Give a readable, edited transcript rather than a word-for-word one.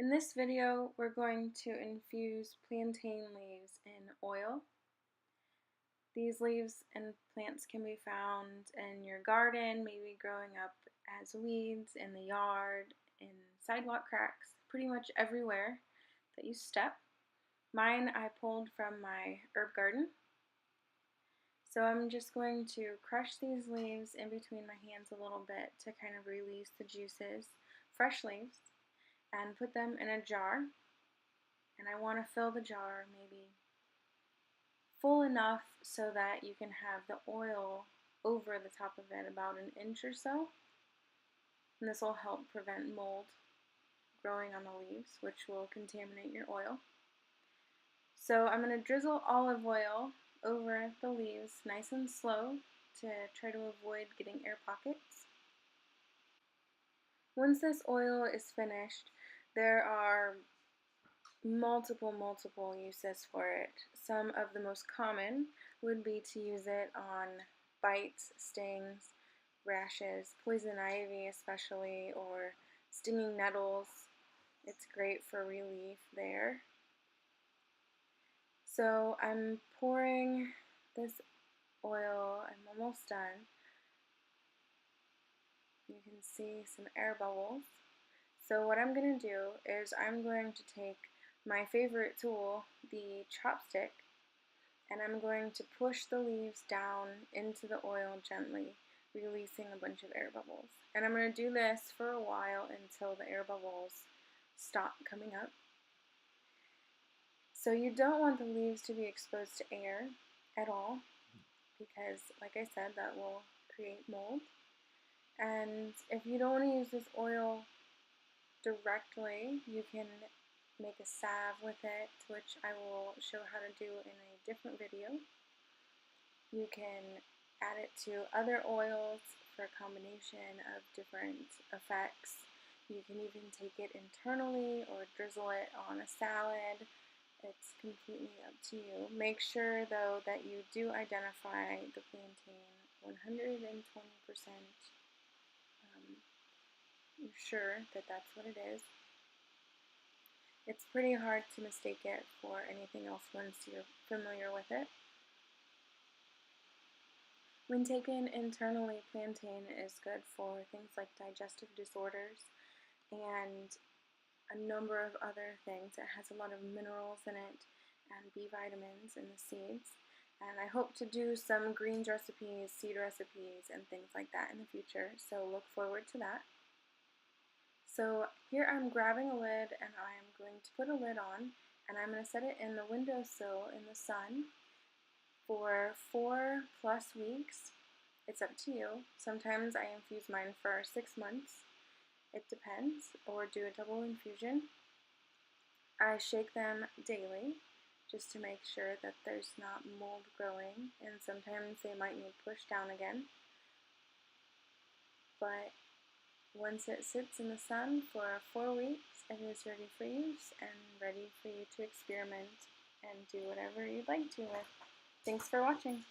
In this video, we're going to infuse plantain leaves in oil. These leaves and plants can be found in your garden, maybe growing up as weeds in the yard, in sidewalk cracks, pretty much everywhere that you step. Mine I pulled from my herb garden. So I'm just going to crush these leaves in between my hands a little bit to kind of release the juices, fresh leaves, and put them in a jar. And I want to fill the jar maybe full enough so that you can have the oil over the top of it about an inch or so. And this will help prevent mold growing on the leaves, which will contaminate your oil. So I'm going to drizzle olive oil over the leaves nice and slow to try to avoid getting air pockets. Once this oil is finished, there are multiple uses for it. Some of the most common would be to use it on bites, stings, rashes, poison ivy especially, or stinging nettles. It's great for relief there. So I'm pouring this oil. I'm almost done. You can see some air bubbles. So what I'm going to do is I'm going to take my favorite tool, the chopstick, and I'm going to push the leaves down into the oil gently, releasing a bunch of air bubbles. And I'm going to do this for a while until the air bubbles stop coming up. So you don't want the leaves to be exposed to air at all, because like I said, that will create mold. And if you don't want to use this oil directly, you can make a salve with it, which I will show how to do in a different video. You can add it to other oils for a combination of different effects. You can even take it internally or drizzle it on a salad. It's completely up to you. Make sure though that you do identify the plantain 120%. You're sure that that's what it is. It's pretty hard to mistake it for anything else once you're familiar with it. When taken internally, plantain is good for things like digestive disorders and a number of other things. It has a lot of minerals in it and B vitamins in the seeds. And I hope to do some greens recipes, seed recipes, and things like that in the future, so look forward to that. So here I'm grabbing a lid and I am going to put a lid on, and I'm going to set it in the windowsill in the sun for 4+ weeks. It's up to you. Sometimes I infuse mine for 6 months. It depends, or do a double infusion. I shake them daily just to make sure that there's not mold growing, and sometimes they might need pushed down again. But once it sits in the sun for 4 weeks, it is ready for use and ready for you to experiment and do whatever you'd like to with. Thanks for watching.